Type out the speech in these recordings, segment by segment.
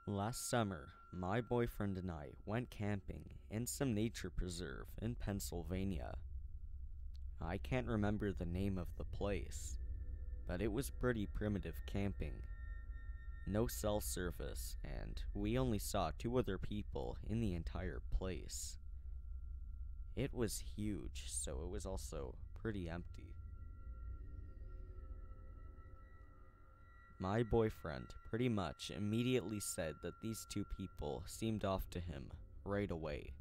Last summer, my boyfriend and I went camping in some nature preserve in Pennsylvania. I can't remember the name of the place, but it was pretty primitive camping. No cell service, and we only saw 2 other people in the entire place. It was huge, so it was also pretty empty. My boyfriend pretty much immediately said that these 2 people seemed off to him right away.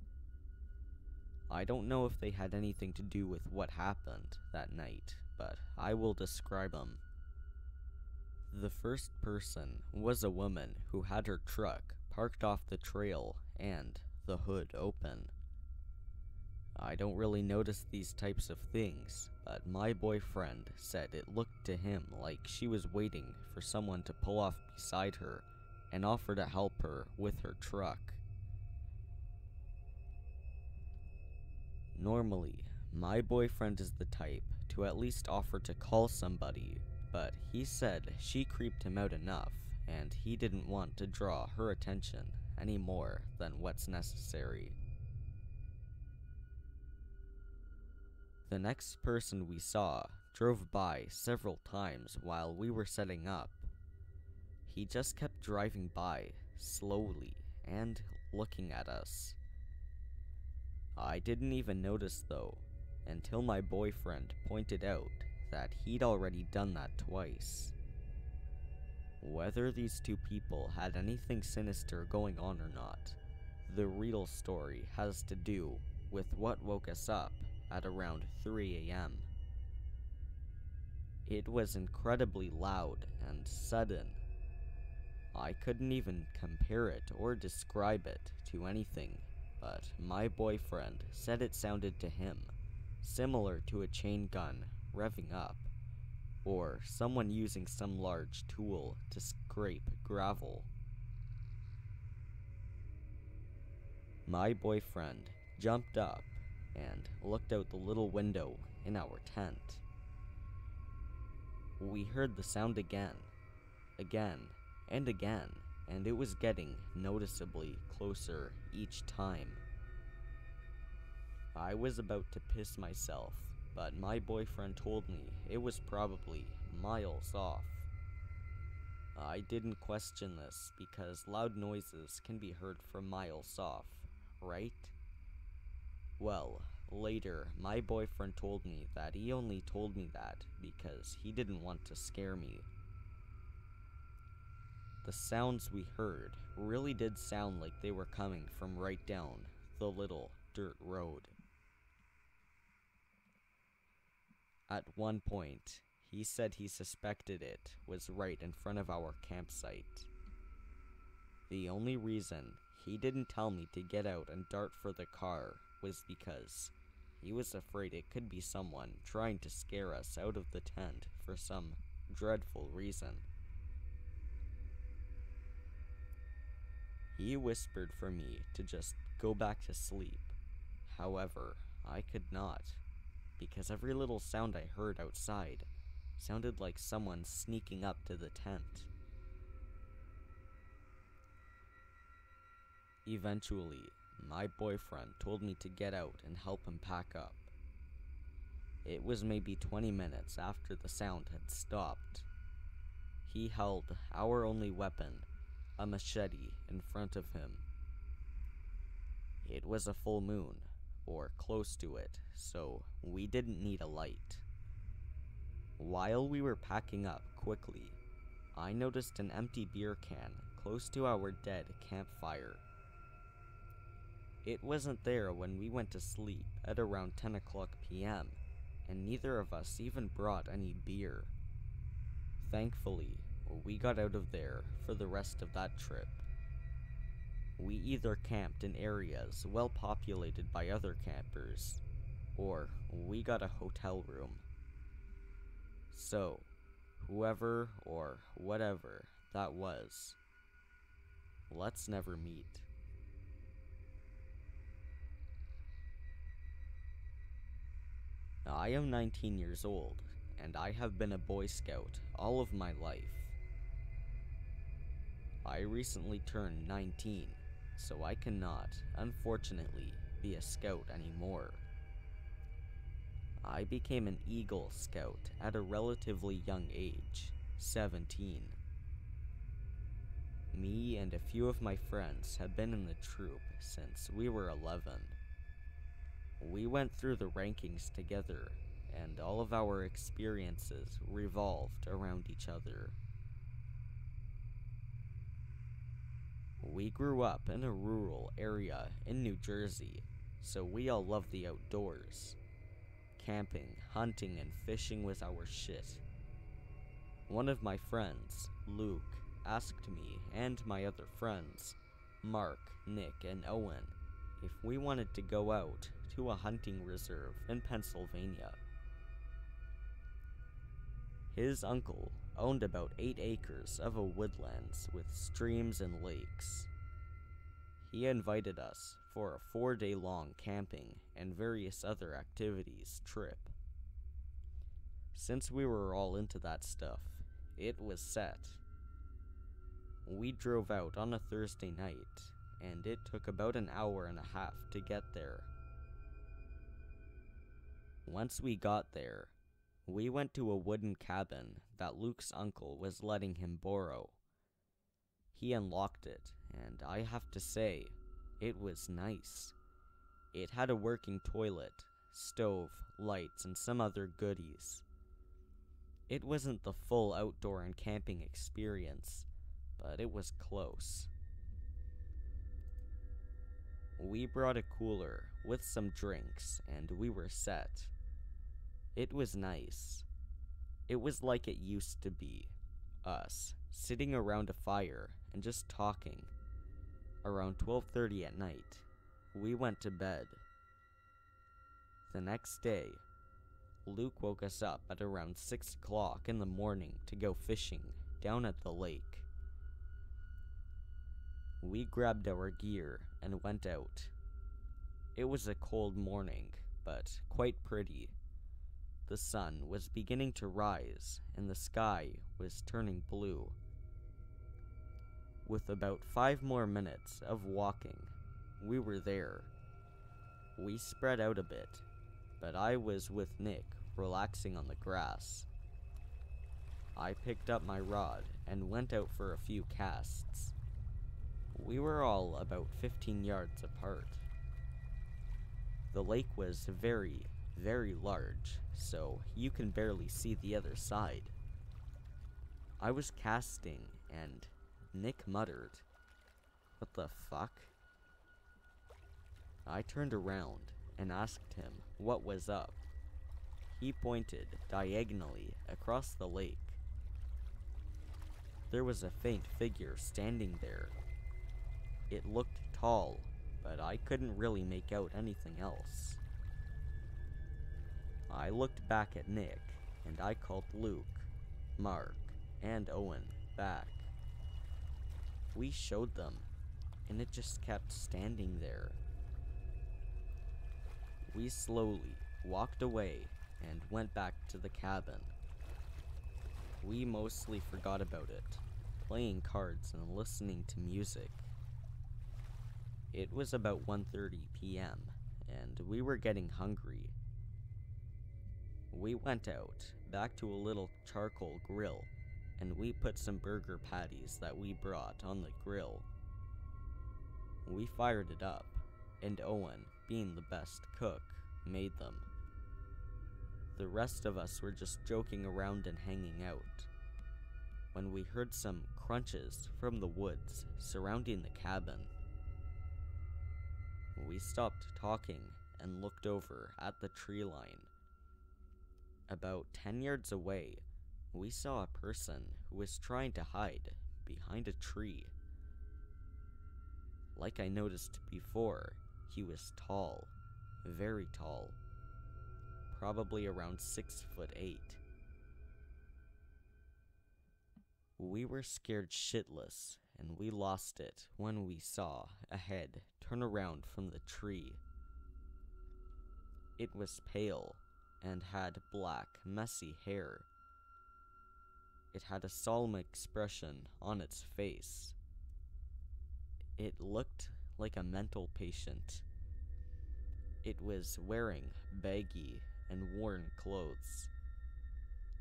I don't know if they had anything to do with what happened that night, but I will describe them. The first person was a woman who had her truck parked off the trail and the hood open. I don't really notice these types of things, but my boyfriend said it looked to him like she was waiting for someone to pull off beside her and offer to help her with her truck. Normally, my boyfriend is the type to at least offer to call somebody, but he said she creeped him out enough and he didn't want to draw her attention any more than what's necessary. The next person we saw drove by several times while we were setting up. He just kept driving by, slowly, and looking at us. I didn't even notice though, until my boyfriend pointed out that he'd already done that twice. Whether these 2 people had anything sinister going on or not, the real story has to do with what woke us up at around 3 a.m. It was incredibly loud and sudden. I couldn't even compare it or describe it to anything, but my boyfriend said it sounded to him similar to a chain gun revving up, or someone using some large tool to scrape gravel. My boyfriend jumped up and looked out the little window in our tent. We heard the sound again, and again, and it was getting noticeably closer each time. I was about to piss myself, but my boyfriend told me it was probably miles off. I didn't question this because loud noises can be heard from miles off, right? Well, later, my boyfriend told me that he only told me that because he didn't want to scare me. The sounds we heard really did sound like they were coming from right down the little dirt road. At one point, he said he suspected it was right in front of our campsite. The only reason he didn't tell me to get out and dart for the car was because he was afraid it could be someone trying to scare us out of the tent for some dreadful reason. He whispered for me to just go back to sleep. However, I could not, because every little sound I heard outside sounded like someone sneaking up to the tent. Eventually, my boyfriend told me to get out and help him pack up. It was maybe 20 minutes after the sound had stopped. He held our only weapon, a machete, in front of him. It was a full moon, or close to it, so we didn't need a light. While we were packing up quickly, I noticed an empty beer can close to our dead campfire. It wasn't there when we went to sleep at around 10 o'clock p.m., and neither of us even brought any beer. Thankfully, we got out of there for the rest of that trip. We either camped in areas well populated by other campers, or we got a hotel room. So, whoever or whatever that was, let's never meet. I am 19 years old, and I have been a Boy Scout all of my life. I recently turned 19, so I cannot, unfortunately, be a scout anymore. I became an Eagle Scout at a relatively young age, 17. Me and a few of my friends have been in the troop since we were 11. We went through the rankings together, and all of our experiences revolved around each other. We grew up in a rural area in New Jersey, so we all love the outdoors. Camping, hunting, and fishing was our shit. One of my friends, Luke, asked me and my other friends, Mark, Nick, and Owen, if we wanted to go out to a hunting reserve in Pennsylvania. His uncle owned about 8 acres of a woodlands with streams and lakes. He invited us for a 4-day-long camping and various other activities trip. Since we were all into that stuff, it was set. We drove out on a Thursday night, and it took about an hour and a half to get there. Once we got there, we went to a wooden cabin that Luke's uncle was letting him borrow. He unlocked it, and I have to say, it was nice. It had a working toilet, stove, lights, and some other goodies. It wasn't the full outdoor and camping experience, but it was close. We brought a cooler with some drinks, and we were set. It was nice. It was like it used to be, us, sitting around a fire and just talking. Around 12:30 at night, we went to bed. The next day, Luke woke us up at around 6 o'clock in the morning to go fishing down at the lake. We grabbed our gear and went out. It was a cold morning, but quite pretty. The sun was beginning to rise, and the sky was turning blue. With about 5 more minutes of walking, we were there. We spread out a bit, but I was with Nick, relaxing on the grass. I picked up my rod and went out for a few casts. We were all about 15 yards apart. The lake was very, very large, so you can barely see the other side. I was casting, and Nick muttered, "What the fuck?" I turned around and asked him what was up. He pointed diagonally across the lake. There was a faint figure standing there. It looked tall, but I couldn't really make out anything else. I looked back at Nick, and I called Luke, Mark, and Owen back. We showed them, and it just kept standing there. We slowly walked away and went back to the cabin. We mostly forgot about it, playing cards and listening to music. It was about 1:30 p.m., and we were getting hungry. We went out, back to a little charcoal grill, and we put some burger patties that we brought on the grill. We fired it up, and Owen, being the best cook, made them. The rest of us were just joking around and hanging out, when we heard some crunches from the woods surrounding the cabin. We stopped talking and looked over at the tree line. About 10 yards away, we saw a person who was trying to hide behind a tree. Like I noticed before, he was tall, very tall, probably around 6'8". We were scared shitless, and we lost it when we saw a head turn around from the tree. It was pale and had black, messy hair. It had a solemn expression on its face, It looked like a mental patient. It was wearing baggy and worn clothes.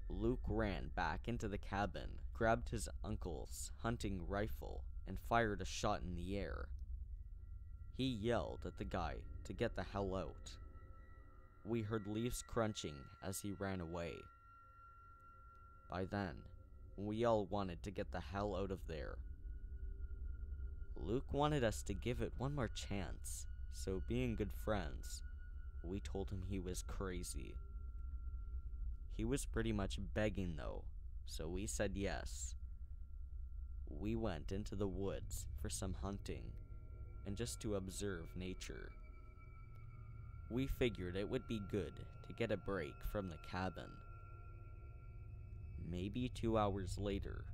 Luke ran back into the cabin, grabbed his uncle's hunting rifle, and fired a shot in the air. He yelled at the guy to get the hell out. We heard leaves crunching as he ran away. By then, we all wanted to get the hell out of there. Luke wanted us to give it one more chance, so being good friends, we told him he was crazy. He was pretty much begging though, so we said yes. We went into the woods for some hunting, and just to observe nature. We figured it would be good to get a break from the cabin. Maybe 2 hours later,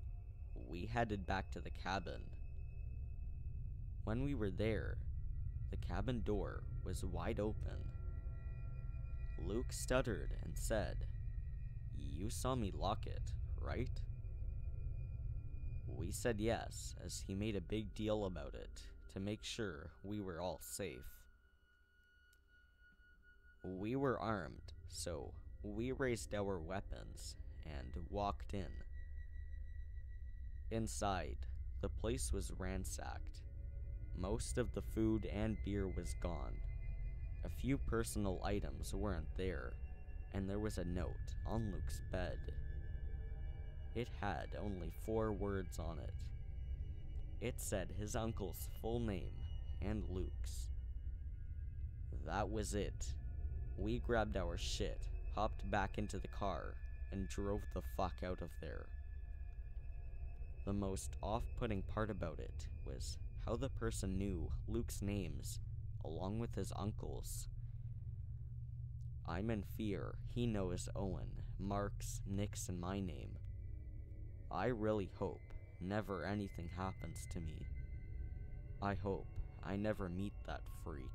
we headed back to the cabin. When we were there, the cabin door was wide open. Luke stuttered and said, "You saw me lock it, right?" We said yes, as he made a big deal about it to make sure we were all safe. We were armed, so we raised our weapons and walked in. Inside, the place was ransacked. Most of the food and beer was gone. A few personal items weren't there, and there was a note on Luke's bed. It had only 4 words on it. It said his uncle's full name and Luke's. That was it. We grabbed our shit, hopped back into the car, and drove the fuck out of there. The most off-putting part about it was how the person knew Luke's names, along with his uncle's. I'm in fear he knows Owen, Mark's, Nick's, and my name. I really hope never anything happens to me. I hope I never meet that freak.